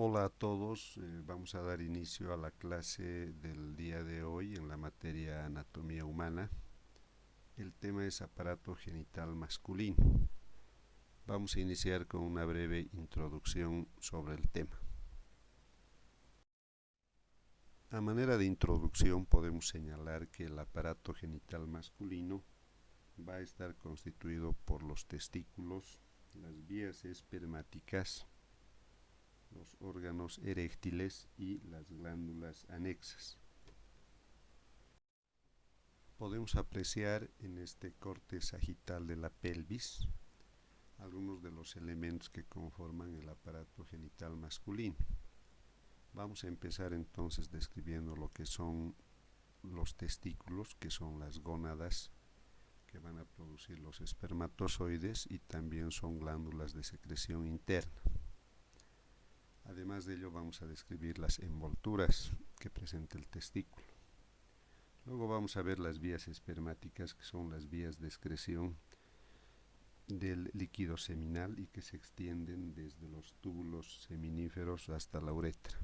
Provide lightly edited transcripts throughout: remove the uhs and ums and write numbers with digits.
Hola a todos, vamos a dar inicio a la clase del día de hoy en la materia anatomía humana. El tema es aparato genital masculino. Vamos a iniciar con una breve introducción sobre el tema. A manera de introducción podemos señalar que el aparato genital masculino va a estar constituido por los testículos, las vías espermáticas, los órganos eréctiles y las glándulas anexas. Podemos apreciar en este corte sagital de la pelvis algunos de los elementos que conforman el aparato genital masculino. Vamos a empezar entonces describiendo lo que son los testículos, que son las gónadas que van a producir los espermatozoides y también son glándulas de secreción interna. Además de ello vamos a describir las envolturas que presenta el testículo. Luego vamos a ver las vías espermáticas, que son las vías de excreción del líquido seminal y que se extienden desde los túbulos seminíferos hasta la uretra.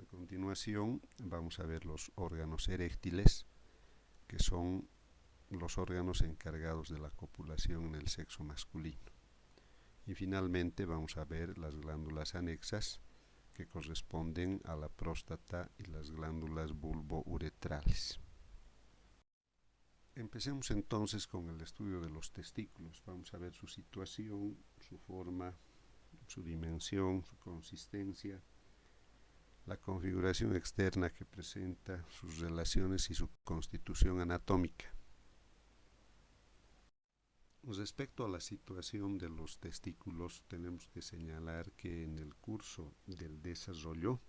A continuación vamos a ver los órganos eréctiles, que son los órganos encargados de la copulación en el sexo masculino. Y finalmente vamos a ver las glándulas anexas, que corresponden a la próstata y las glándulas bulbouretrales. Empecemos entonces con el estudio de los testículos. Vamos a ver su situación, su forma, su dimensión, su consistencia, la configuración externa que presenta, sus relaciones y su constitución anatómica. Respecto a la situación de los testículos, tenemos que señalar que en el curso del desarrollo,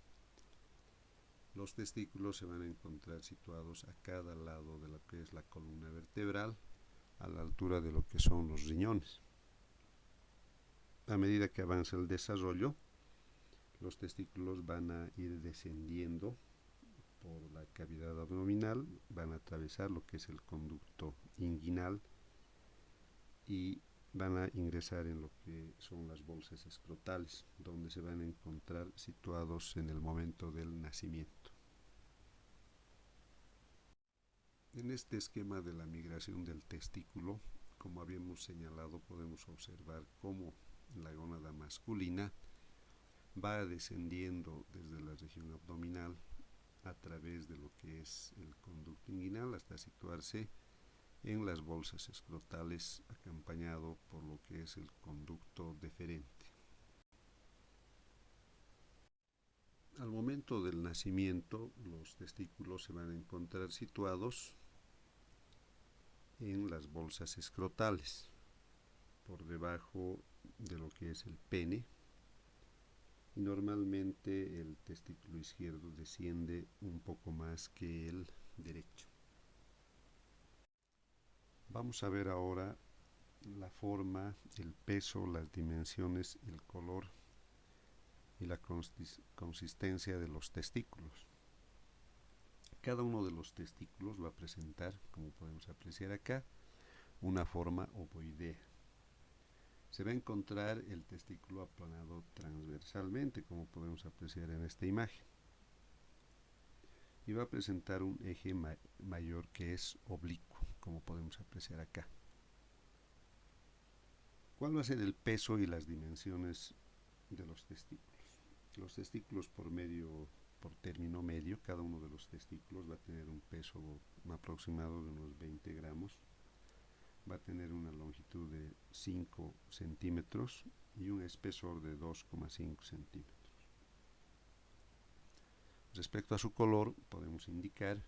los testículos se van a encontrar situados a cada lado de lo que es la columna vertebral, a la altura de lo que son los riñones. A medida que avanza el desarrollo, los testículos van a ir descendiendo por la cavidad abdominal, van a atravesar lo que es el conducto inguinal y van a ingresar en lo que son las bolsas escrotales, donde se van a encontrar situados en el momento del nacimiento. En este esquema de la migración del testículo, como habíamos señalado, podemos observar cómo la gónada masculina va descendiendo desde la región abdominal a través de lo que es el conducto inguinal hasta situarse en las bolsas escrotales, acompañado por lo que es el conducto deferente. Al momento del nacimiento, los testículos se van a encontrar situados en las bolsas escrotales, por debajo de lo que es el pene, y normalmente el testículo izquierdo desciende un poco más que el derecho. Vamos a ver ahora la forma, el peso, las dimensiones, el color y la consistencia de los testículos. Cada uno de los testículos va a presentar, como podemos apreciar acá, una forma ovoidea. Se va a encontrar el testículo aplanado transversalmente, como podemos apreciar en esta imagen, y va a presentar un eje mayor que es oblicuo, como podemos apreciar acá. ¿Cuál va a ser el peso y las dimensiones de los testículos? Los testículos por término medio, cada uno de los testículos va a tener un peso aproximado de unos 20 gramos, va a tener una longitud de 5 centímetros y un espesor de 2,5 centímetros. Respecto a su color, podemos indicar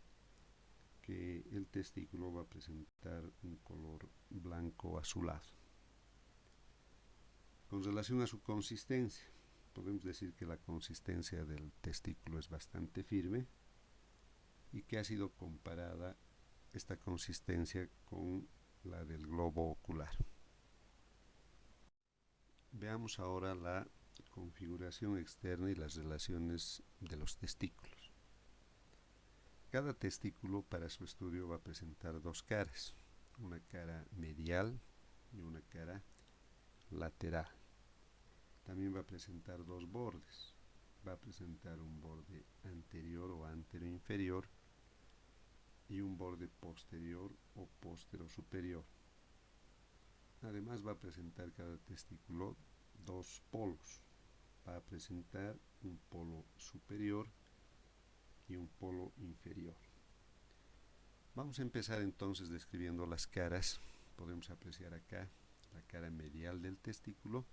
que el testículo va a presentar un color blanco azulado. Con relación a su consistencia, podemos decir que la consistencia del testículo es bastante firme y que ha sido comparada esta consistencia con la del globo ocular. Veamos ahora la configuración externa y las relaciones de los testículos. Cada testículo para su estudio va a presentar dos caras, una cara medial y una cara lateral. También va a presentar dos bordes. Va a presentar un borde anterior o anteroinferior y un borde posterior o postero-superior. Además va a presentar cada testículo dos polos. Va a presentar un polo superior y un polo inferior. Vamos a empezar entonces describiendo las caras. Podemos apreciar acá la cara medial del testículo.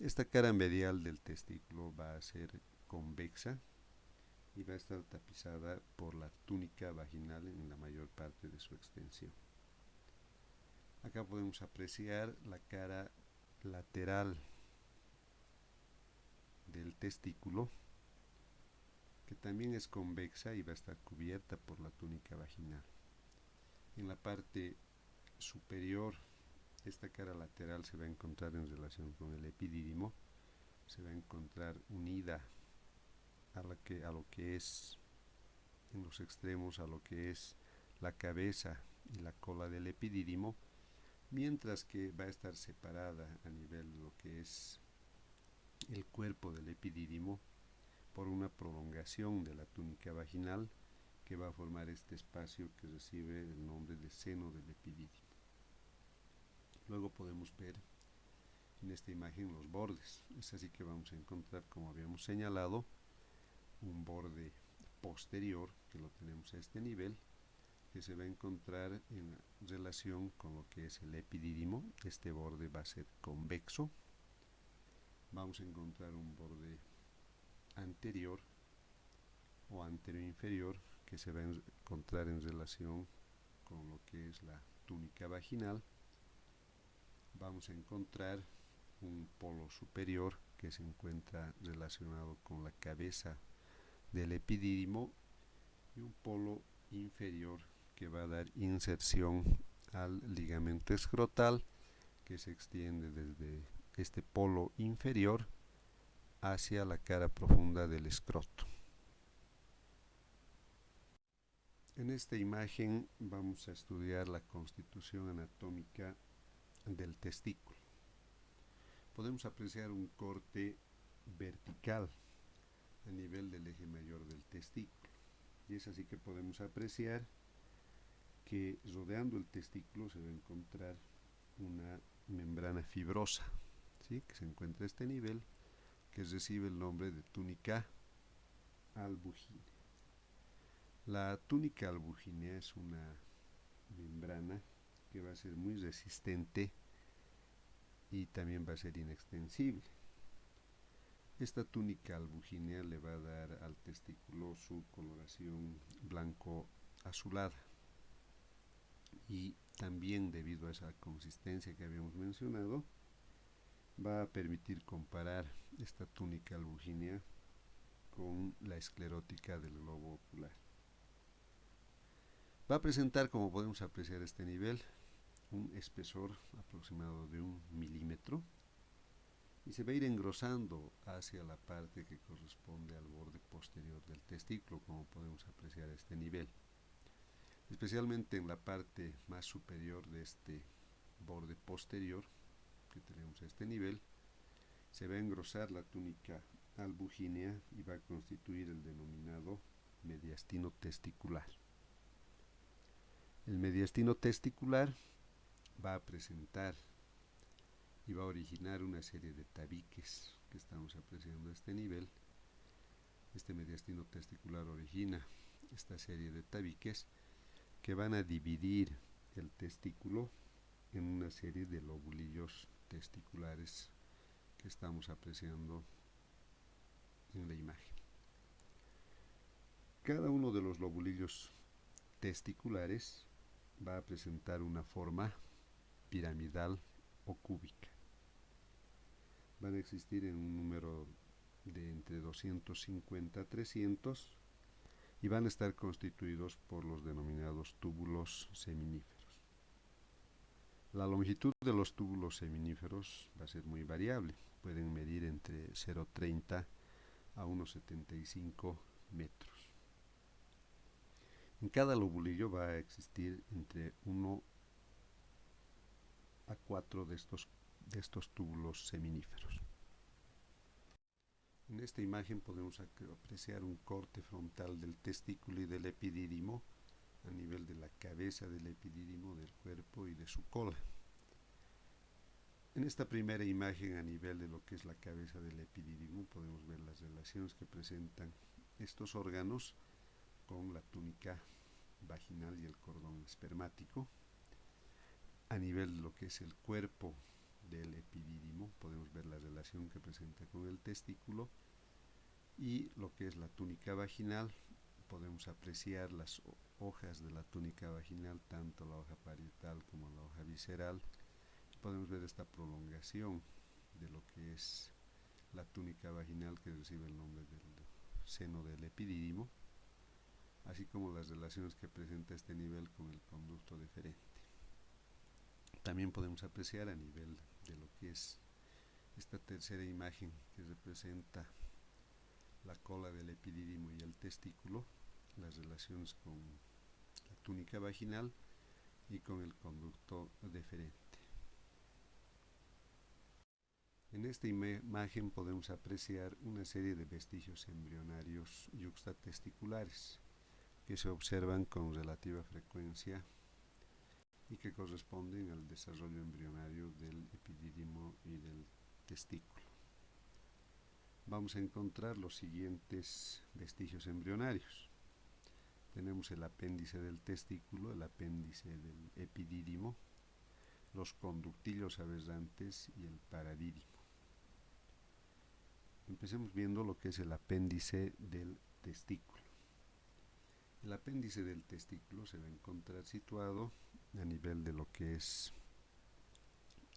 Esta cara medial del testículo va a ser convexa y va a estar tapizada por la túnica vaginal en la mayor parte de su extensión. Acá podemos apreciar la cara lateral del testículo, que también es convexa y va a estar cubierta por la túnica vaginal. En la parte superior, esta cara lateral se va a encontrar en relación con el epidídimo, se va a encontrar unida a lo que es en los extremos, a lo que es la cabeza y la cola del epidídimo, mientras que va a estar separada a nivel de lo que es el cuerpo del epidídimo por una prolongación de la túnica vaginal que va a formar este espacio que recibe el nombre de seno del epidídimo. Luego podemos ver en esta imagen los bordes. Es así que vamos a encontrar, como habíamos señalado, un borde posterior, que lo tenemos a este nivel, que se va a encontrar en relación con lo que es el epidídimo. Este borde va a ser convexo. Vamos a encontrar un borde anterior o anteroinferior que se va a encontrar en relación con lo que es la túnica vaginal. Vamos a encontrar un polo superior que se encuentra relacionado con la cabeza del epidídimo y un polo inferior que va a dar inserción al ligamento escrotal, que se extiende desde este polo inferior hacia la cara profunda del escroto. En esta imagen vamos a estudiar la constitución anatómica del testículo. Podemos apreciar un corte vertical a nivel del eje mayor del testículo, y es así que podemos apreciar que rodeando el testículo se va a encontrar una membrana fibrosa, ¿sí?, que se encuentra a este nivel, que recibe el nombre de túnica albugínea. La túnica albugínea es una membrana que va a ser muy resistente y también va a ser inextensible. Esta túnica albugínea le va a dar al testículo su coloración blanco azulada, y también, debido a esa consistencia que habíamos mencionado, va a permitir comparar esta túnica albugínea con la esclerótica del globo ocular. Va a presentar, como podemos apreciar a este nivel, un espesor aproximado de 1 milímetro, y se va a ir engrosando hacia la parte que corresponde al borde posterior del testículo, como podemos apreciar a este nivel. Especialmente en la parte más superior de este borde posterior, que tenemos a este nivel, se va a engrosar la túnica albugínea y va a constituir el denominado mediastino testicular. El mediastino testicular va a presentar y va a originar una serie de tabiques que estamos apreciando a este nivel. Este mediastino testicular origina esta serie de tabiques que van a dividir el testículo en una serie de lobulillos testiculares que estamos apreciando en la imagen. Cada uno de los lobulillos testiculares va a presentar una forma piramidal o cúbica. Van a existir en un número de entre 250 a 300 y van a estar constituidos por los denominados túbulos seminíferos. La longitud de los túbulos seminíferos va a ser muy variable. Pueden medir entre 0,30 a unos 75 metros. En cada lobulillo va a existir entre 1 a 4 de estos túbulos seminíferos. esta imagen podemos apreciar un corte frontal del testículo y del epidídimo a nivel de la cabeza del epidídimo, del cuerpo y de su cola. En esta primera imagen a nivel de lo que es la cabeza del epidídimo podemos ver las relaciones que presentan estos órganos con la túnica vaginal y el cordón espermático. A nivel de lo que es el cuerpo del epidídimo podemos ver la relación que presenta con el testículo, y lo que es la túnica vaginal podemos apreciar las hojas de la túnica vaginal, tanto la hoja parietal como la hoja visceral. Podemos ver esta prolongación de lo que es la túnica vaginal, que recibe el nombre del seno del epidídimo, así como las relaciones que presenta este nivel con el conducto deferente. También podemos apreciar a nivel de lo que es esta tercera imagen, que representa la cola del epidídimo y el testículo, las relaciones con la túnica vaginal y con el conducto deferente. En esta imagen podemos apreciar una serie de vestigios embrionarios yuxtatesticulares que se observan con relativa frecuencia y que corresponden al desarrollo embrionario del epidídimo y del testículo. Vamos a encontrar los siguientes vestigios embrionarios. Tenemos el apéndice del testículo, el apéndice del epidídimo, los conductillos aberrantes y el paradídimo. Empecemos viendo lo que es el apéndice del testículo. El apéndice del testículo se va a encontrar situado a nivel de lo que es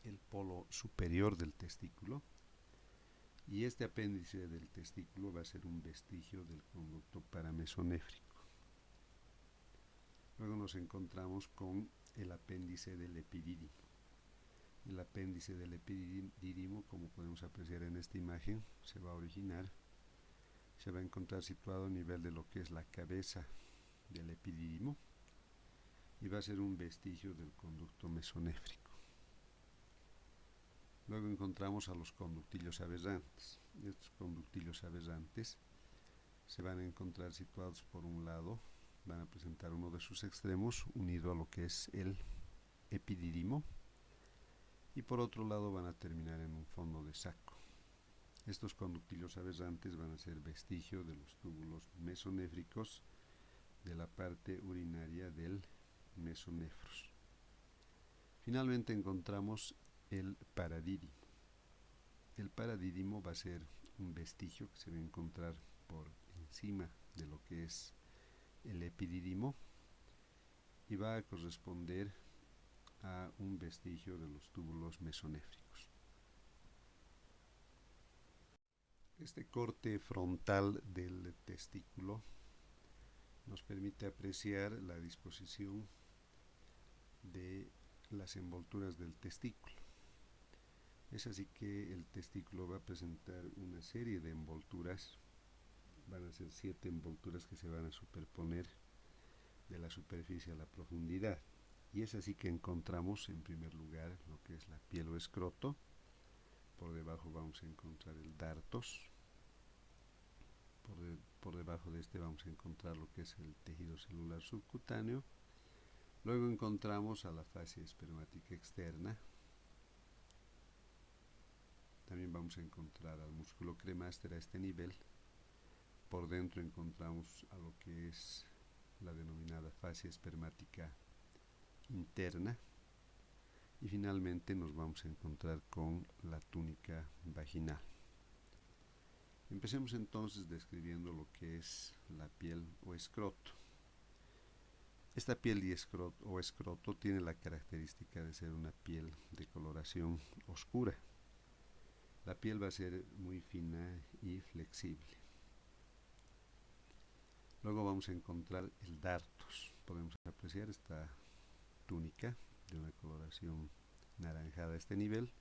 el polo superior del testículo, y este apéndice del testículo va a ser un vestigio del conducto paramesonéfrico. Luego nos encontramos con el apéndice del epidídimo. El apéndice del epidídimo, como podemos apreciar en esta imagen, se va a encontrar situado a nivel de lo que es la cabeza del epidídimo y va a ser un vestigio del conducto mesonéfrico. Luego encontramos a los conductillos aberrantes. Estos conductillos aberrantes se van a encontrar situados por un lado, van a presentar uno de sus extremos unido a lo que es el epidídimo, y por otro lado van a terminar en un fondo de saco. Estos conductillos aberrantes van a ser vestigio de los túbulos mesonéfricos de la parte urinaria del mesonefros. Finalmente encontramos el paradídimo. El paradídimo va a ser un vestigio que se va a encontrar por encima de lo que es el epidídimo y va a corresponder a un vestigio de los túbulos mesonéfricos. Este corte frontal del testículo nos permite apreciar la disposición de las envolturas del testículo. Es así que el testículo va a presentar una serie de envolturas, van a ser 7 envolturas que se van a superponer de la superficie a la profundidad. Y es así que encontramos en primer lugar lo que es la piel o escroto. Por debajo vamos a encontrar el dartos. Por debajo de este vamos a encontrar lo que es el tejido celular subcutáneo. Luego encontramos a la fascia espermática externa. También vamos a encontrar al músculo cremaster a este nivel. Por dentro encontramos a lo que es la denominada fascia espermática interna. Y finalmente nos vamos a encontrar con la túnica vaginal. Empecemos entonces describiendo lo que es la piel o escroto. Esta piel o escroto tiene la característica de ser una piel de coloración oscura. La piel va a ser muy fina y flexible. Luego vamos a encontrar el dartos. Podemos apreciar esta túnica de una coloración naranjada a este nivel.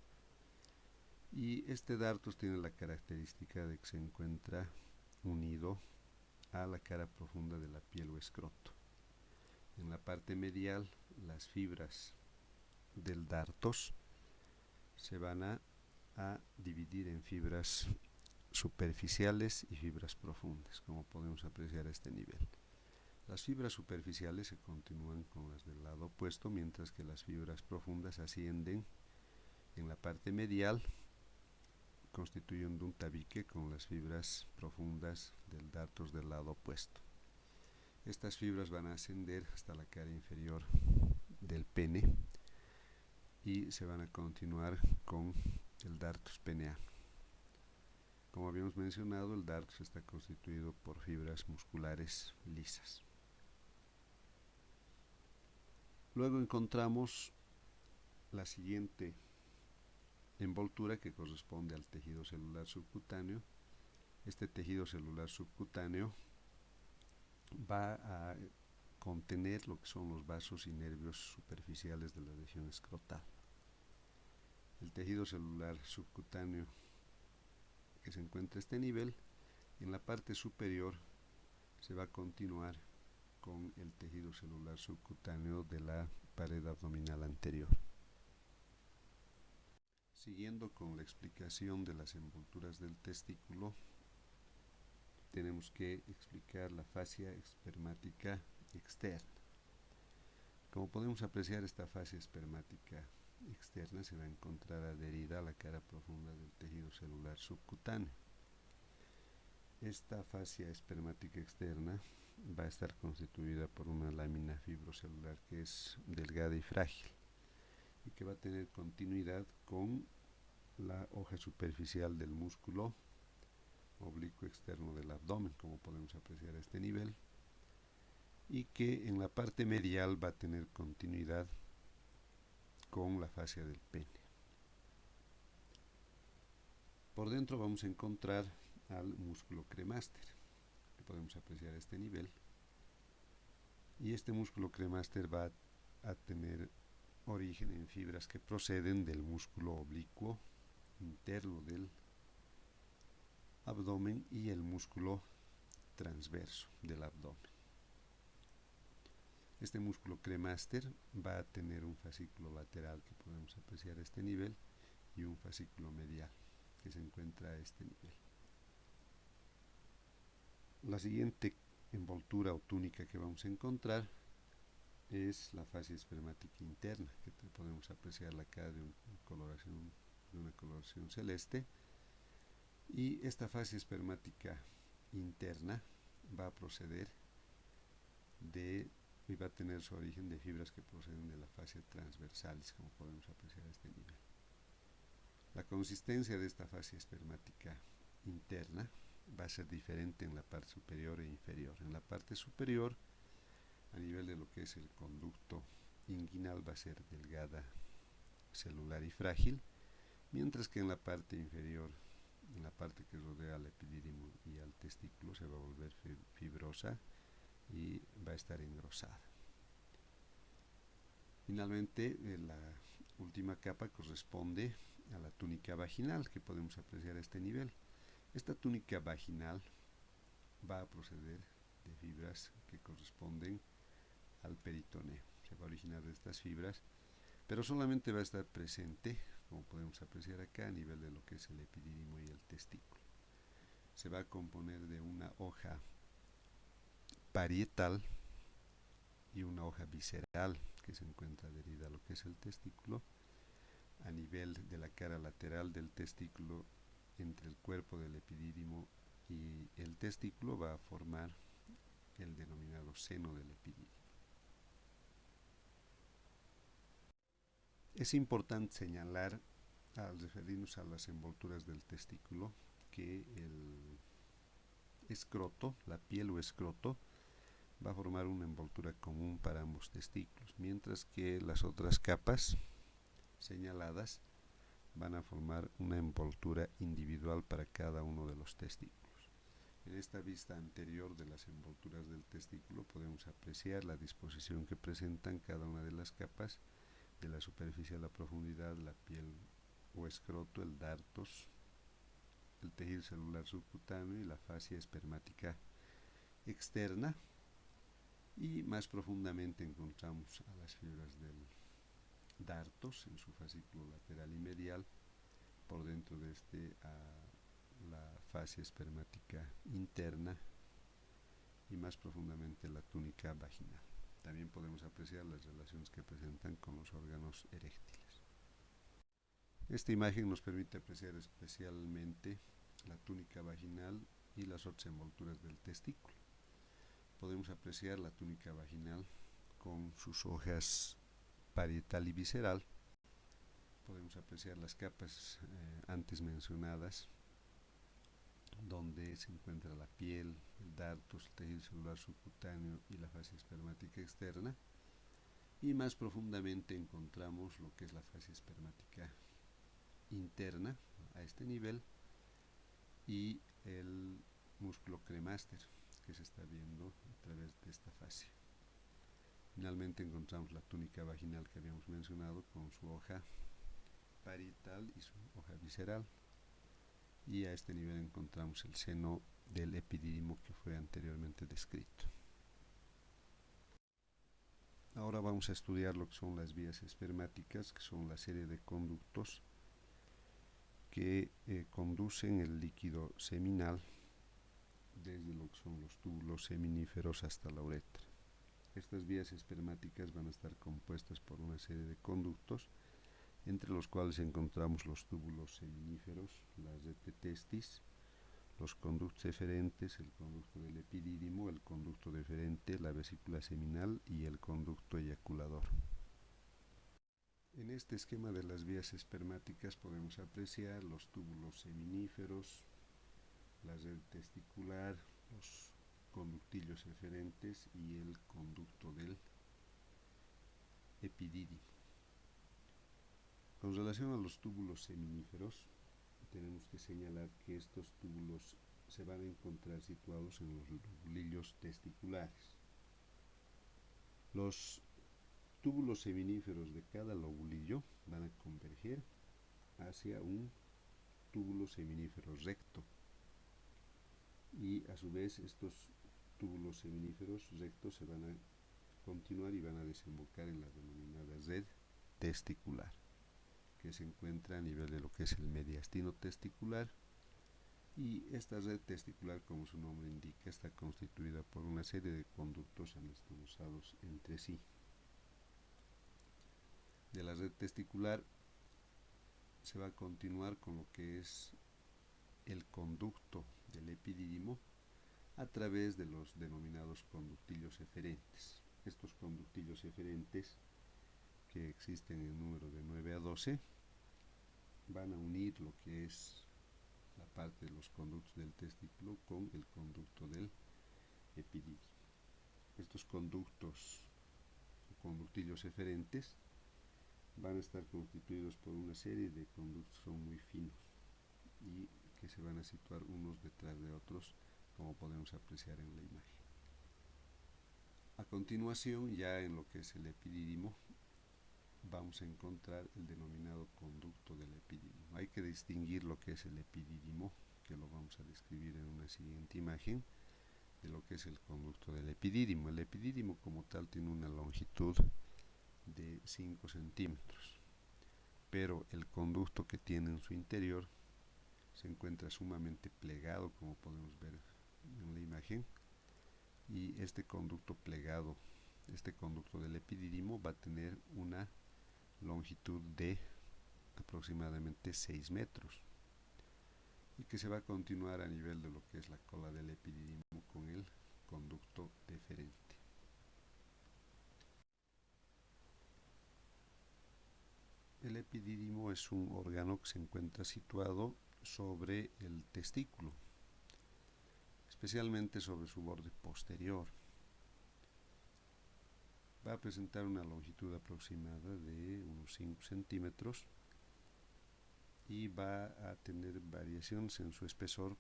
Y este dartos tiene la característica de que se encuentra unido a la cara profunda de la piel o escroto. En la parte medial, las fibras del dartos se van a dividir en fibras superficiales y fibras profundas, como podemos apreciar a este nivel. Las fibras superficiales se continúan con las del lado opuesto, mientras que las fibras profundas ascienden en la parte medial, constituyendo un tabique con las fibras profundas del dartos del lado opuesto. Estas fibras van a ascender hasta la cara inferior del pene y se van a continuar con el dartos peneano. Como habíamos mencionado, el dartos está constituido por fibras musculares lisas. Luego encontramos la siguiente envoltura, que corresponde al tejido celular subcutáneo. Este tejido celular subcutáneo va a contener lo que son los vasos y nervios superficiales de la región escrotal. El tejido celular subcutáneo que se encuentra a este nivel, en la parte superior se va a continuar con el tejido celular subcutáneo de la pared abdominal anterior. Siguiendo con la explicación de las envolturas del testículo, tenemos que explicar la fascia espermática externa. Como podemos apreciar, esta fascia espermática externa se va a encontrar adherida a la cara profunda del tejido celular subcutáneo. Esta fascia espermática externa va a estar constituida por una lámina fibrocelular que es delgada y frágil y que va a tener continuidad con la hoja superficial del músculo oblicuo externo del abdomen, como podemos apreciar a este nivel, y que en la parte medial va a tener continuidad con la fascia del pene. Por dentro vamos a encontrar al músculo cremaster, que podemos apreciar a este nivel, y este músculo cremaster va a tener origen en fibras que proceden del músculo oblicuo interno del abdomen y el músculo transverso del abdomen. Este músculo cremaster va a tener un fascículo lateral que podemos apreciar a este nivel y un fascículo medial que se encuentra a este nivel. La siguiente envoltura o túnica que vamos a encontrar es la fascia espermática interna, que podemos apreciarla acá de una coloración celeste, y esta fascia espermática interna va a proceder y va a tener su origen de fibras que proceden de la fascia transversalis, como podemos apreciar a este nivel. La consistencia de esta fascia espermática interna va a ser diferente en la parte superior e inferior. En la parte superior, a nivel de lo que es el conducto inguinal, va a ser delgada, celular y frágil, mientras que en la parte inferior, en la parte que rodea al epidídimo y al testículo, se va a volver fibrosa y va a estar engrosada. Finalmente, la última capa corresponde a la túnica vaginal, que podemos apreciar a este nivel. Esta túnica vaginal va a proceder de fibras que corresponden al peritoneo. Se va a originar de estas fibras, pero solamente va a estar presente, como podemos apreciar acá, a nivel de lo que es el epidídimo y el testículo. Se va a componer de una hoja parietal y una hoja visceral que se encuentra adherida a lo que es el testículo. A nivel de la cara lateral del testículo, entre el cuerpo del epidídimo y el testículo, va a formar el denominado seno del epidídimo. Es importante señalar, al referirnos a las envolturas del testículo, que el escroto, la piel o escroto, va a formar una envoltura común para ambos testículos, mientras que las otras capas señaladas van a formar una envoltura individual para cada uno de los testículos. En esta vista anterior de las envolturas del testículo podemos apreciar la disposición que presentan cada una de las capas, de la superficie a la profundidad, la piel o escroto, el dartos, el tejido celular subcutáneo y la fascia espermática externa, y más profundamente encontramos a las fibras del dartos en su fascículo lateral y medial, por dentro de este a la fascia espermática interna y más profundamente la túnica vaginal. También podemos apreciar las relaciones que presentan con los órganos eréctiles. Esta imagen nos permite apreciar especialmente la túnica vaginal y las otras envolturas del testículo. Podemos apreciar la túnica vaginal con sus hojas parietal y visceral. Podemos apreciar las capas antes mencionadas, donde se encuentra la piel, el dartos, el tejido celular subcutáneo y la fascia espermática externa. Y más profundamente encontramos lo que es la fascia espermática interna a este nivel y el músculo cremaster que se está viendo a través de esta fascia. Finalmente encontramos la túnica vaginal que habíamos mencionado con su hoja parietal y su hoja visceral, y a este nivel encontramos el seno del epidídimo que fue anteriormente descrito. Ahora vamos a estudiar lo que son las vías espermáticas, que son la serie de conductos que conducen el líquido seminal desde lo que son los túbulos seminíferos hasta la uretra. Estas vías espermáticas van a estar compuestas por una serie de conductos, entre los cuales encontramos los túbulos seminíferos, la red de testis, los conductos eferentes, el conducto del epidídimo, el conducto deferente, la vesícula seminal y el conducto eyaculador. En este esquema de las vías espermáticas podemos apreciar los túbulos seminíferos, la red testicular, los conductillos eferentes y el conducto del epidídimo. Con relación a los túbulos seminíferos, tenemos que señalar que estos túbulos se van a encontrar situados en los lobulillos testiculares. Los túbulos seminíferos de cada lobulillo van a converger hacia un túbulo seminífero recto, y a su vez estos túbulos seminíferos rectos se van a continuar y van a desembocar en la denominada red testicular, que se encuentra a nivel de lo que es el mediastino testicular. Y esta red testicular, como su nombre indica, está constituida por una serie de conductos anastomosados entre sí. De la red testicular se va a continuar con lo que es el conducto del epidídimo a través de los denominados conductillos eferentes. Estos conductillos eferentes, que existen en número de 9 a 12, van a unir lo que es la parte de los conductos del testículo con el conducto del epidídimo. Estos conductos o conductillos eferentes van a estar constituidos por una serie de conductos que son muy finos y que se van a situar unos detrás de otros, como podemos apreciar en la imagen. A continuación, ya en lo que es el epidídimo, vamos a encontrar el denominado conducto del epidídimo. Hay que distinguir lo que es el epidídimo, que lo vamos a describir en una siguiente imagen, de lo que es el conducto del epidídimo. El epidídimo como tal tiene una longitud de 5 centímetros, pero el conducto que tiene en su interior se encuentra sumamente plegado, como podemos ver en la imagen, y este conducto plegado, este conducto del epidídimo, va a tener una longitud de aproximadamente 6 metros y que se va a continuar a nivel de lo que es la cola del epidídimo con el conducto deferente. El epidídimo es un órgano que se encuentra situado sobre el testículo, especialmente sobre su borde posterior. Va a presentar una longitud aproximada de unos 5 centímetros y va a tener variaciones en su espesor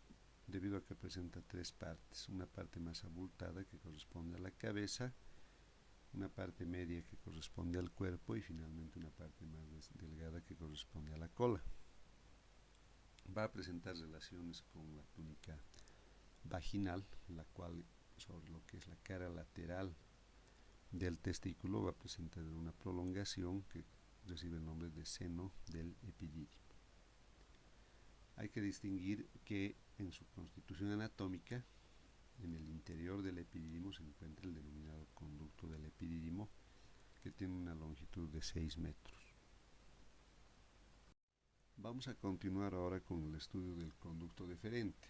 debido a que presenta 3 partes: una parte más abultada que corresponde a la cabeza, una parte media que corresponde al cuerpo y finalmente una parte más delgada que corresponde a la cola. Va a presentar relaciones con la túnica vaginal, la cual sobre lo que es la cara lateral del testículo va a presentar una prolongación que recibe el nombre de seno del epidídimo. Hay que distinguir que en su constitución anatómica, en el interior del epidídimo se encuentra el denominado conducto del epidídimo, que tiene una longitud de 6 metros. Vamos a continuar ahora con el estudio del conducto deferente.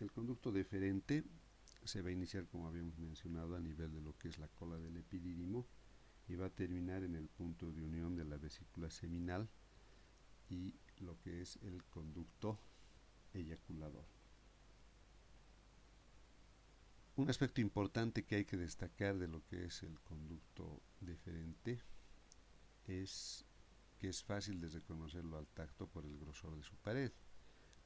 El conducto deferente se va a iniciar, como habíamos mencionado, a nivel de lo que es la cola del epidídimo y va a terminar en el punto de unión de la vesícula seminal y lo que es el conducto eyaculador. Un aspecto importante que hay que destacar de lo que es el conducto deferente es que es fácil de reconocerlo al tacto por el grosor de su pared,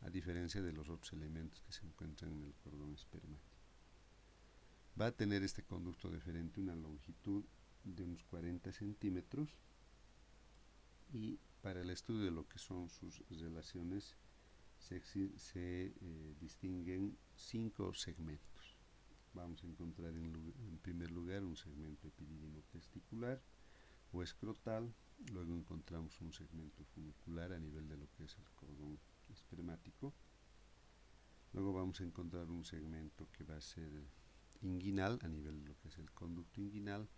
a diferencia de los otros elementos que se encuentran en el cordón espermático. Va a tener este conducto deferente una longitud de unos 40 centímetros y para el estudio de lo que son sus relaciones se distinguen 5 segmentos. Vamos a encontrar en primer lugar un segmento epidídimo testicular o escrotal, luego encontramos un segmento funicular a nivel de lo que es el cordón espermático, luego vamos a encontrar un segmento que va a ser inguinal a nivel de lo que es el conducto inguinal,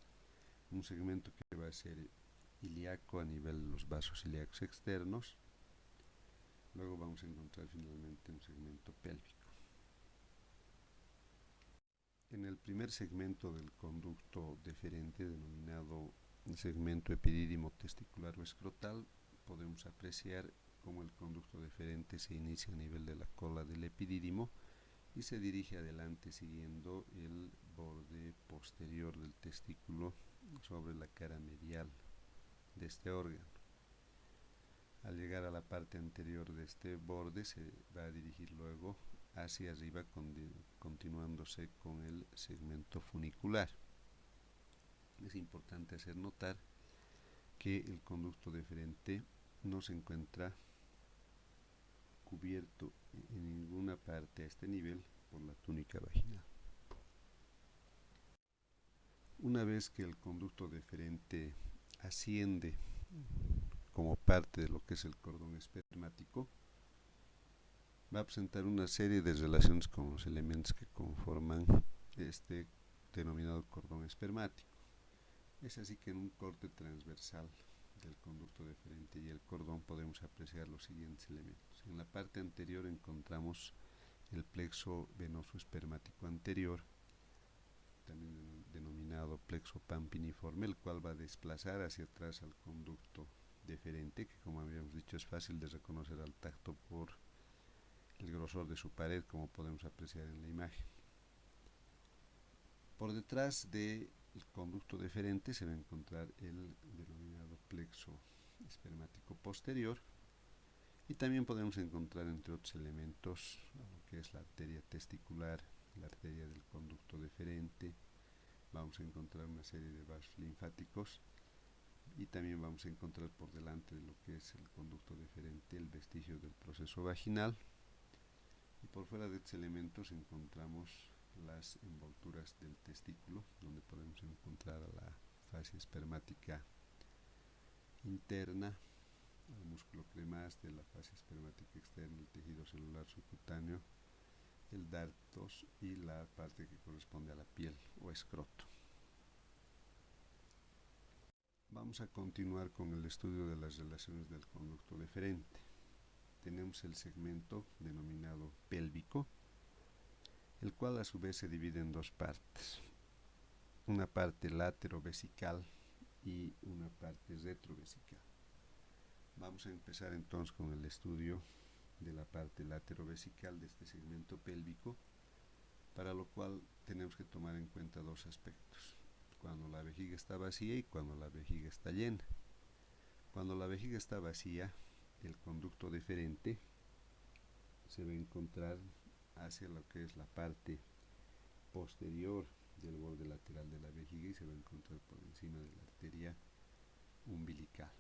un segmento que va a ser ilíaco a nivel de los vasos ilíacos externos, luego vamos a encontrar finalmente un segmento pélvico. En el primer segmento del conducto deferente, denominado segmento epidídimo testicular o escrotal, podemos apreciar cómo el conducto deferente se inicia a nivel de la cola del epidídimo y se dirige adelante siguiendo el borde posterior del testículo sobre la cara medial de este órgano. Al llegar a la parte anterior de este borde se va a dirigir luego hacia arriba continuándose con el segmento funicular. Es importante hacer notar que el conducto deferente no se encuentra cubierto en ninguna parte a este nivel por la túnica vaginal. Una vez que el conducto deferente asciende como parte de lo que es el cordón espermático, va a presentar una serie de relaciones con los elementos que conforman este denominado cordón espermático. Es así que en un corte transversal del conducto deferente y el cordón podemos apreciar los siguientes elementos. En la parte anterior encontramos el plexo venoso espermático anterior, también denominado plexo pampiniforme, el cual va a desplazar hacia atrás al conducto deferente, que como habíamos dicho es fácil de reconocer al tacto por el grosor de su pared, como podemos apreciar en la imagen. Por detrás del conducto deferente se va a encontrar el denominado plexo espermático posterior y también podemos encontrar entre otros elementos lo que es la arteria testicular, la arteria del conducto deferente, vamos a encontrar una serie de vasos linfáticos y también vamos a encontrar por delante de lo que es el conducto deferente el vestigio del proceso vaginal. Y por fuera de estos elementos encontramos las envolturas del testículo, donde podemos encontrar a la fascia espermática interna, el músculo cremaste, la fascia espermática externa, el tejido celular subcutáneo, el dartos y la parte que corresponde a la piel o escroto. Vamos a continuar con el estudio de las relaciones del conducto deferente. Tenemos el segmento denominado pélvico, el cual a su vez se divide en dos partes, una parte laterovesical y una parte retrovesical. Vamos a empezar entonces con el estudio de la parte laterovesical de este segmento pélvico, para lo cual tenemos que tomar en cuenta dos aspectos: cuando la vejiga está vacía y cuando la vejiga está llena. Cuando la vejiga está vacía, el conducto deferente se va a encontrar hacia lo que es la parte posterior del borde lateral de la vejiga y se va a encontrar por encima de la arteria umbilical.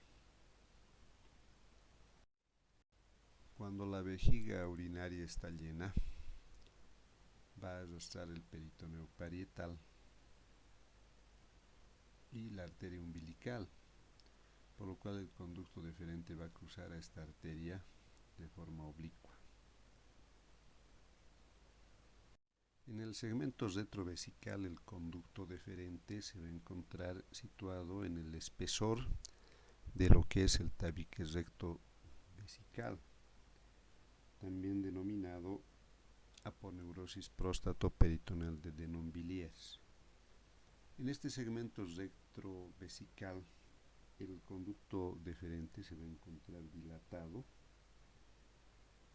Cuando la vejiga urinaria está llena, va a arrastrar el peritoneo parietal y la arteria umbilical, por lo cual el conducto deferente va a cruzar a esta arteria de forma oblicua. el segmento retrovesical el conducto deferente se va a encontrar situado en el espesor de lo que es el tabique recto vesical, también denominado aponeurosis próstato-peritoneal de Denon-Villiers. En este segmento retrovesical el conducto deferente se va a encontrar dilatado,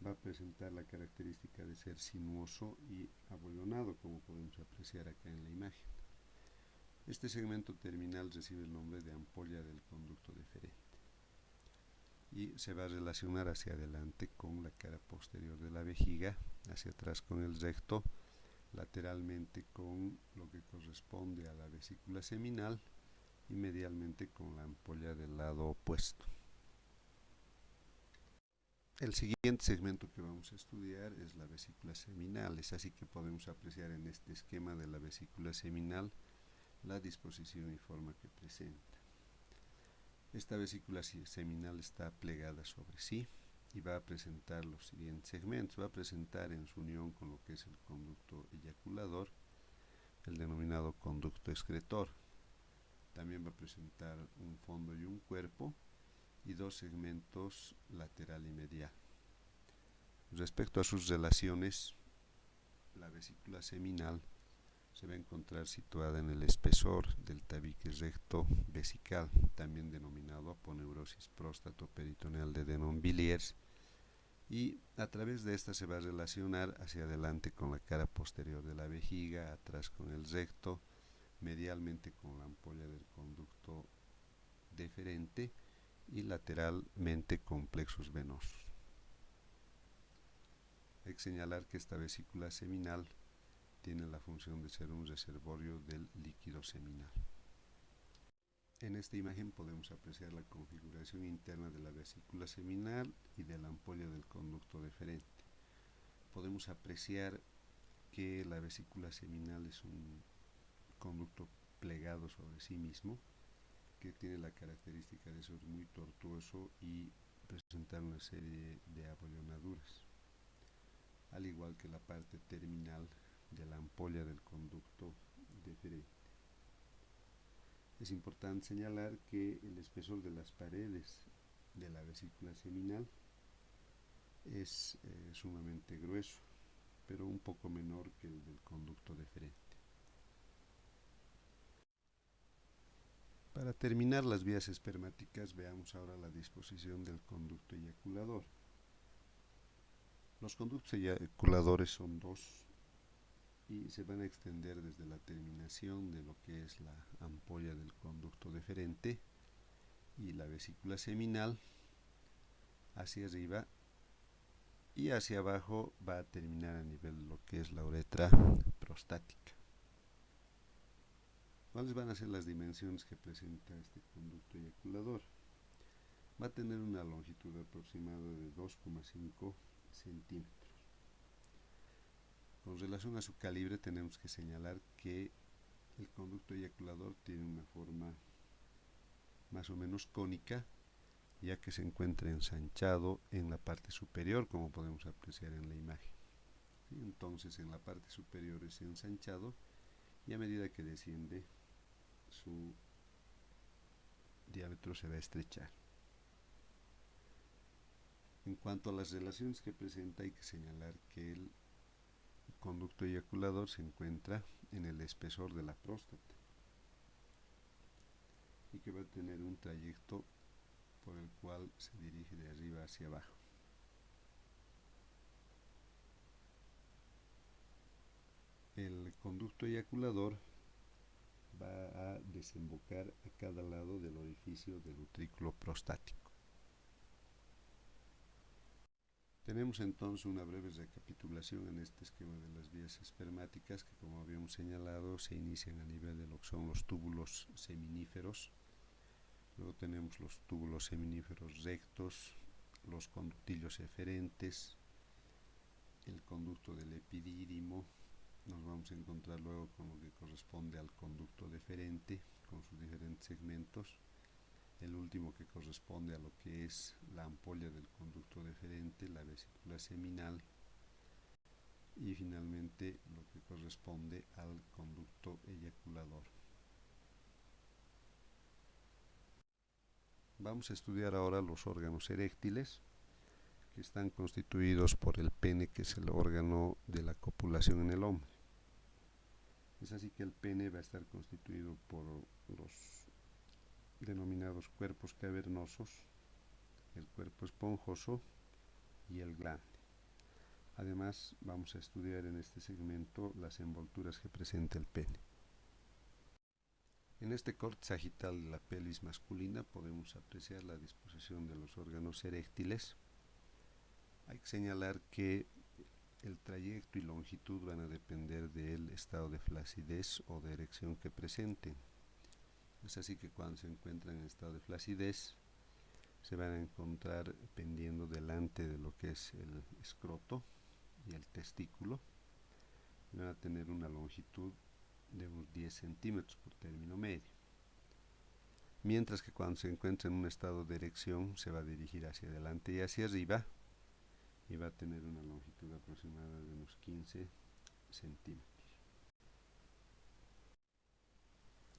va a presentar la característica de ser sinuoso y abollonado, como podemos apreciar acá en la imagen. Este segmento terminal recibe el nombre de ampolla del conducto deferente y se va a relacionar hacia adelante con la cara posterior de la vejiga, hacia atrás con el recto, lateralmente con lo que corresponde a la vesícula seminal y medialmente con la ampolla del lado opuesto. El siguiente segmento que vamos a estudiar es la vesícula seminal. Es así que podemos apreciar en este esquema de la vesícula seminal la disposición y forma que presenta. Esta vesícula seminal está plegada sobre sí y va a presentar los siguientes segmentos. Va a presentar en su unión con lo que es el conducto eyaculador, el denominado conducto excretor. También va a presentar un fondo y un cuerpo y dos segmentos lateral y medial. Respecto a sus relaciones, la vesícula seminal se va a encontrar situada en el espesor del tabique recto vesical, también denominado aponeurosis próstato-peritoneal de Denon-Villiers, y a través de esta se va a relacionar hacia adelante con la cara posterior de la vejiga, atrás con el recto, medialmente con la ampolla del conducto deferente y lateralmente con plexos venosos. Hay que señalar que esta vesícula seminal tiene la función de ser un reservorio del líquido seminal. En esta imagen podemos apreciar la configuración interna de la vesícula seminal y de la ampolla del conducto deferente. Podemos apreciar que la vesícula seminal es un conducto plegado sobre sí mismo, que tiene la característica de ser muy tortuoso y presentar una serie de abollonaduras, al igual que la parte terminal de la ampolla del conducto deferente. Es importante señalar que el espesor de las paredes de la vesícula seminal es sumamente grueso, pero un poco menor que el del conducto deferente. Para terminar las vías espermáticas, veamos ahora la disposición del conducto eyaculador. Los conductos eyaculadores son dos y se van a extender desde la terminación de lo que es la ampolla del conducto deferente y la vesícula seminal hacia arriba, y hacia abajo va a terminar a nivel de lo que es la uretra prostática. ¿Cuáles van a ser las dimensiones que presenta este conducto eyaculador? Va a tener una longitud aproximada de 2,5 centímetros. Con relación a su calibre tenemos que señalar que el conducto eyaculador tiene una forma más o menos cónica, ya que se encuentra ensanchado en la parte superior, como podemos apreciar en la imagen. Entonces en la parte superior es ensanchado y a medida que desciende su diámetro se va a estrechar. En cuanto a las relaciones que presenta, hay que señalar que el conducto eyaculador se encuentra en el espesor de la próstata y que va a tener un trayecto por el cual se dirige de arriba hacia abajo. El conducto eyaculador va a desembocar a cada lado del orificio del utrículo prostático. Tenemos entonces una breve recapitulación en este esquema de las vías espermáticas que, como habíamos señalado, se inician a nivel de lo que son los túbulos seminíferos. Luego tenemos los túbulos seminíferos rectos, los conductillos eferentes, el conducto del epidídimo. Nos vamos a encontrar luego con lo que corresponde al conducto deferente, con sus diferentes segmentos. El último que corresponde a lo que es la ampolla del conducto deferente, la vesícula seminal. y finalmente lo que corresponde al conducto eyaculador. Vamos a estudiar ahora los órganos eréctiles, que están constituidos por el pene, que es el órgano de la copulación en el hombre. Es así que el pene va a estar constituido por los denominados cuerpos cavernosos, el cuerpo esponjoso y el glande. Además, vamos a estudiar en este segmento las envolturas que presenta el pene. En este corte sagital de la pelvis masculina podemos apreciar la disposición de los órganos eréctiles. Hay que señalar que el trayecto y longitud van a depender del estado de flacidez o de erección que presenten. Es así que cuando se encuentran en estado de flacidez, se van a encontrar pendiendo delante de lo que es el escroto y el testículo. Van a tener una longitud de unos 10 centímetros por término medio. Mientras que cuando se encuentra en un estado de erección, se va a dirigir hacia adelante y hacia arriba, y va a tener una longitud aproximada de unos 15 centímetros.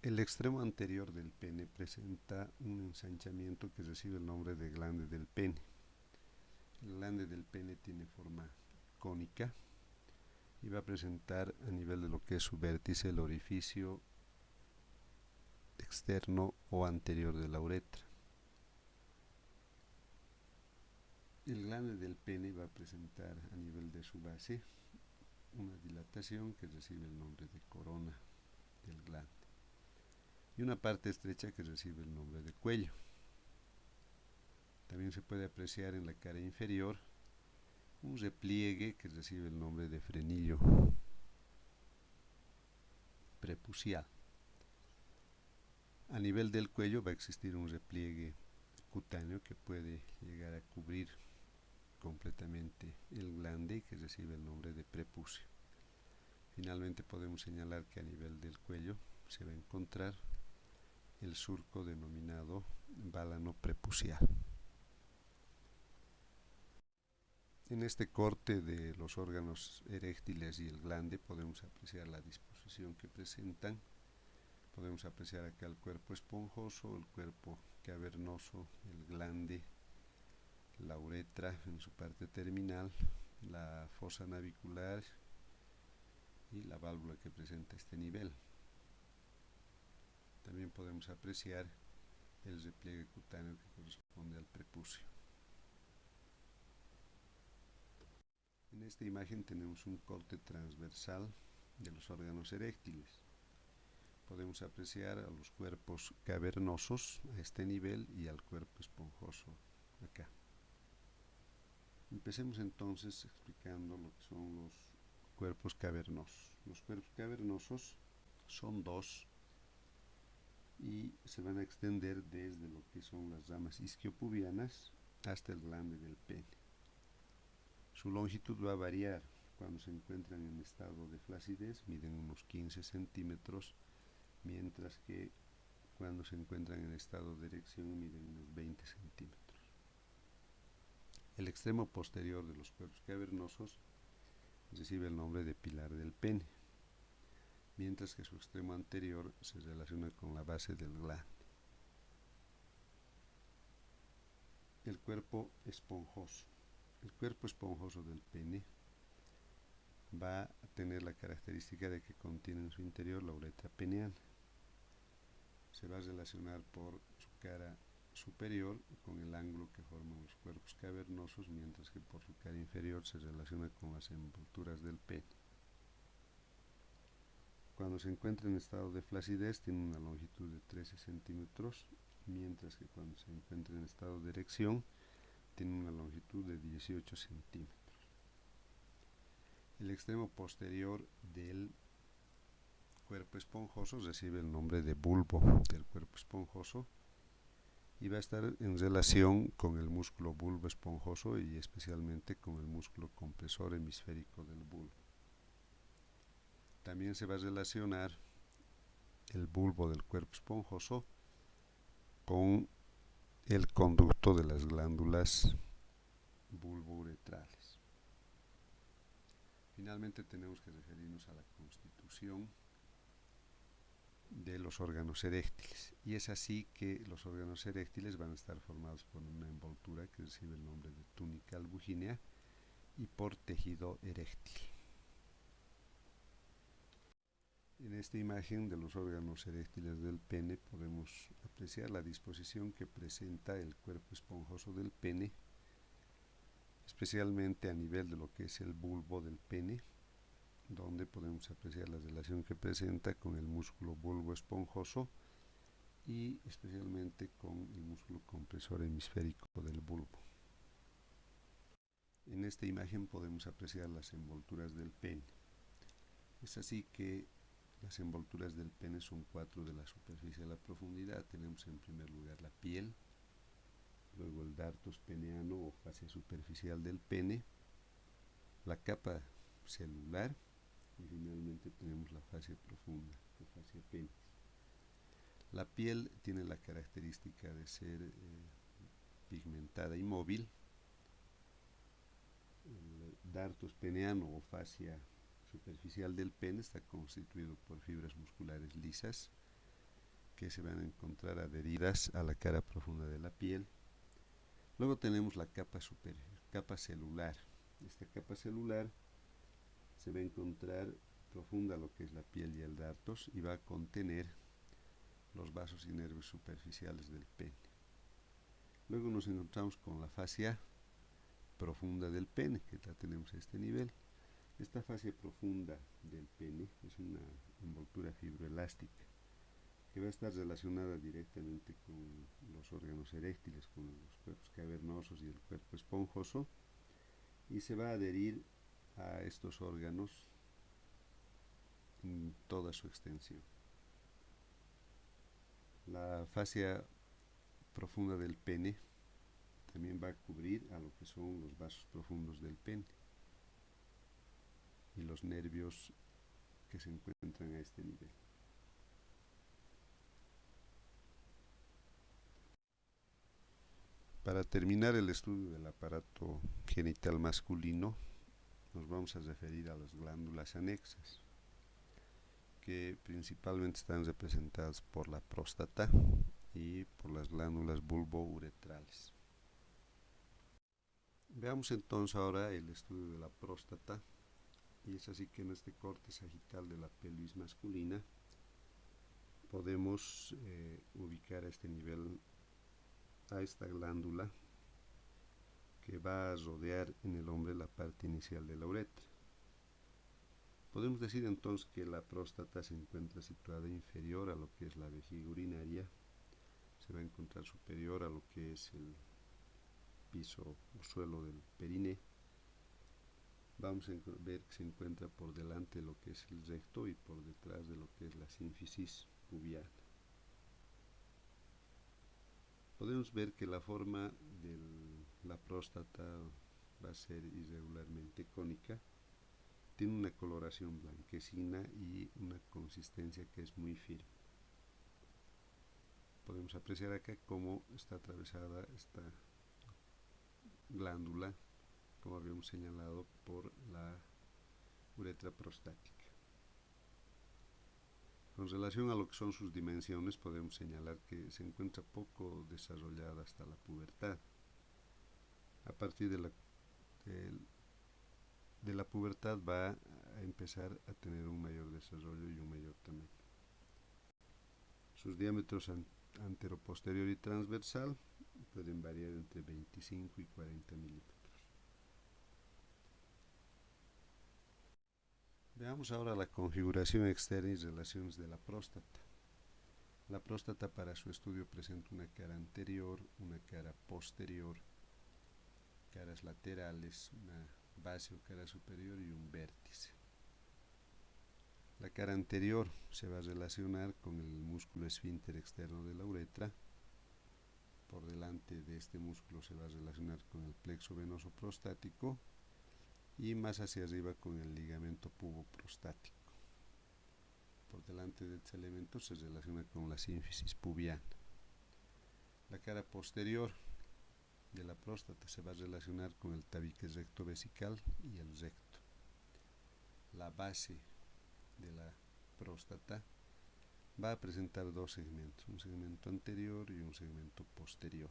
El extremo anterior del pene presenta un ensanchamiento que recibe el nombre de glande del pene. El glande del pene tiene forma cónica y va a presentar a nivel de lo que es su vértice el orificio externo o anterior de la uretra. El glande del pene va a presentar a nivel de su base una dilatación que recibe el nombre de corona del glande y una parte estrecha que recibe el nombre de cuello. También se puede apreciar en la cara inferior un repliegue que recibe el nombre de frenillo prepucial. A nivel del cuello va a existir un repliegue cutáneo que puede llegar a cubrir completamente el glande, que recibe el nombre de prepucio. Finalmente podemos señalar que a nivel del cuello se va a encontrar el surco denominado válano prepucial. En este corte de los órganos eréctiles y el glande podemos apreciar la disposición que presentan. Podemos apreciar acá el cuerpo esponjoso, el cuerpo cavernoso, el glande, la uretra en su parte terminal, la fosa navicular y la válvula que presenta este nivel. También podemos apreciar el repliegue cutáneo que corresponde al prepucio. En esta imagen tenemos un corte transversal de los órganos eréctiles. Podemos apreciar a los cuerpos cavernosos a este nivel y al cuerpo esponjoso acá. Empecemos entonces explicando lo que son los cuerpos cavernosos. Los cuerpos cavernosos son dos y se van a extender desde lo que son las ramas isquiopubianas hasta el glande del pene. Su longitud va a variar. Cuando se encuentran en estado de flacidez miden unos 15 centímetros, mientras que cuando se encuentran en estado de erección miden unos 20 centímetros. El extremo posterior de los cuerpos cavernosos recibe el nombre de pilar del pene, mientras que su extremo anterior se relaciona con la base del glande. El cuerpo esponjoso. El cuerpo esponjoso del pene va a tener la característica de que contiene en su interior la uretra peneana. Se va a relacionar por su cara superior con el ángulo que forman los cuerpos cavernosos, mientras que por su cara inferior se relaciona con las envolturas del pene. Cuando se encuentra en estado de flacidez tiene una longitud de 13 centímetros, mientras que cuando se encuentra en estado de erección tiene una longitud de 18 centímetros. El extremo posterior del cuerpo esponjoso recibe el nombre de bulbo del cuerpo esponjoso y va a estar en relación con el músculo bulbo esponjoso y especialmente con el músculo compresor hemisférico del bulbo. También se va a relacionar el bulbo del cuerpo esponjoso con el conducto de las glándulas bulbouretrales. Finalmente tenemos que referirnos a la constitución de los órganos eréctiles, y es así que los órganos eréctiles van a estar formados por una envoltura que recibe el nombre de túnica albugínea y por tejido eréctil. En esta imagen de los órganos eréctiles del pene podemos apreciar la disposición que presenta el cuerpo esponjoso del pene, especialmente a nivel de lo que es el bulbo del pene, donde podemos apreciar la relación que presenta con el músculo bulbo esponjoso y especialmente con el músculo compresor hemisférico del bulbo. En esta imagen podemos apreciar las envolturas del pene. Es así que las envolturas del pene son 4 de la superficie a la profundidad. Tenemos en primer lugar la piel, luego el dartos peneano o fascia superficial del pene, la capa celular y finalmente tenemos la fascia profunda o fascia penis. La piel tiene la característica de ser pigmentada y móvil. El dartos peneano o fascia superficial del pene está constituido por fibras musculares lisas que se van a encontrar adheridas a la cara profunda de la piel. Luego tenemos la capa celular. Esta capa celular se va a encontrar profunda lo que es la piel y el dartos y va a contener los vasos y nervios superficiales del pene. Luego nos encontramos con la fascia profunda del pene, que la tenemos a este nivel. Esta fascia profunda del pene es una envoltura fibroelástica que va a estar relacionada directamente con los órganos eréctiles, con los cuerpos cavernosos y el cuerpo esponjoso, y se va a adherir a estos órganos en toda su extensión. La fascia profunda del pene también va a cubrir a lo que son los vasos profundos del pene y los nervios que se encuentran a este nivel. Para terminar el estudio del aparato genital masculino, nos vamos a referir a las glándulas anexas, que principalmente están representadas por la próstata y por las glándulas bulbouretrales. Veamos entonces ahora el estudio de la próstata, y es así que en este corte sagital de la pelvis masculina podemos ubicar a este nivel a esta glándula que va a rodear en el hombre la parte inicial de la uretra. Podemos decir entonces que la próstata se encuentra situada inferior a lo que es la vejiga urinaria, se va a encontrar superior a lo que es el piso o suelo del periné. Vamos a ver que se encuentra por delante de lo que es el recto y por detrás de lo que es la sínfisis pubiana. Podemos ver que la forma de la próstata va a ser irregularmente cónica, tiene una coloración blanquecina y una consistencia que es muy firme. Podemos apreciar acá cómo está atravesada esta glándula, como habíamos señalado, por la uretra prostática. Con relación a lo que son sus dimensiones, podemos señalar que se encuentra poco desarrollada hasta la pubertad. A partir de la pubertad va a empezar a tener un mayor desarrollo y un mayor tamaño. Sus diámetros anteroposterior y transversal pueden variar entre 25 y 40 milímetros. Veamos ahora la configuración externa y relaciones de la próstata. La próstata para su estudio presenta una cara anterior, una cara posterior, caras laterales, una base o cara superior y un vértice. La cara anterior se va a relacionar con el músculo esfínter externo de la uretra. Por delante de este músculo se va a relacionar con el plexo venoso prostático y más hacia arriba con el ligamento puboprostático. Por delante de este elemento se relaciona con la sínfisis pubiana. La cara posterior de la próstata se va a relacionar con el tabique recto vesical y el recto. base de la próstata, va a presentar dos segmentos, un segmento anterior y un segmento posterior.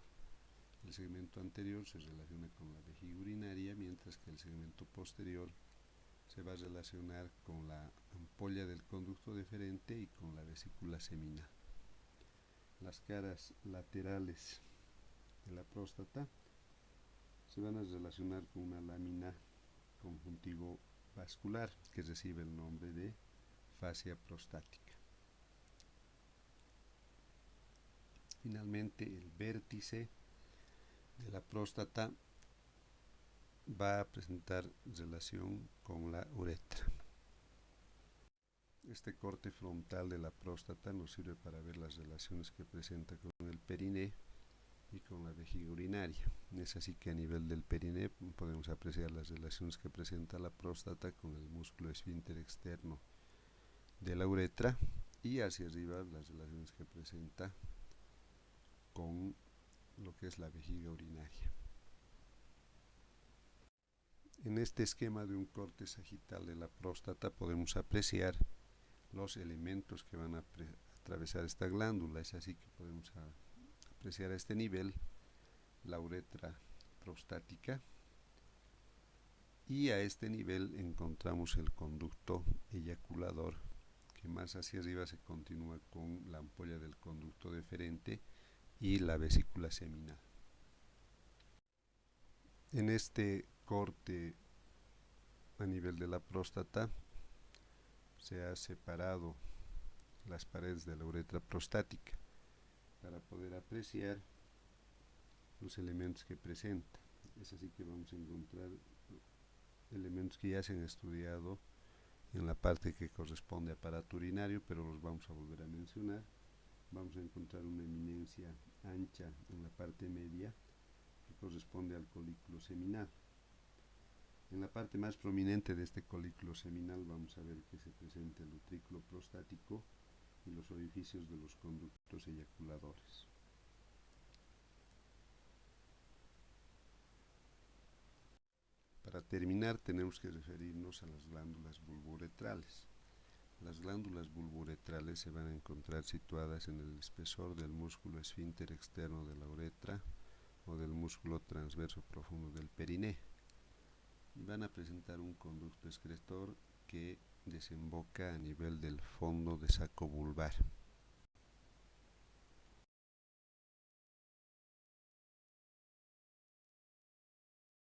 El segmento anterior se relaciona con la vejiga urinaria, mientras que el segmento posterior se va a relacionar con la ampolla del conducto deferente y con la vesícula seminal. Las caras laterales de la próstata se van a relacionar con una lámina conjuntivo-vascular que recibe el nombre de fascia prostática. Finalmente, el vértice de la próstata va a presentar relación con la uretra. Este corte frontal de la próstata nos sirve para ver las relaciones que presenta con el periné y con la vejiga urinaria. Es así que a nivel del periné podemos apreciar las relaciones que presenta la próstata con el músculo esfínter externo de la uretra, y hacia arriba las relaciones que presenta con lo que es la vejiga urinaria. En este esquema de un corte sagital de la próstata podemos apreciar los elementos que van a atravesar esta glándula. Es así que podemos apreciar a este nivel la uretra prostática, y a este nivel encontramos el conducto eyaculador, que más hacia arriba se continúa con la ampolla del conducto deferente y la vesícula seminal. En este corte a nivel de la próstata se ha separado las paredes de la uretra prostática para poder apreciar los elementos que presenta. Es así que vamos a encontrar elementos que ya se han estudiado en la parte que corresponde a aparato urinario, pero los vamos a volver a mencionar. Vamos a encontrar una eminencia ancha en la parte media que corresponde al colículo seminal. En la parte más prominente de este colículo seminal vamos a ver que se presenta el utrículo prostático y los orificios de los conductos eyaculadores. Para terminar, tenemos que referirnos a las glándulas bulbouretrales. Las glándulas bulbouretrales se van a encontrar situadas en el espesor del músculo esfínter externo de la uretra o del músculo transverso profundo del periné, y van a presentar un conducto excretor que desemboca a nivel del fondo de saco vulvar.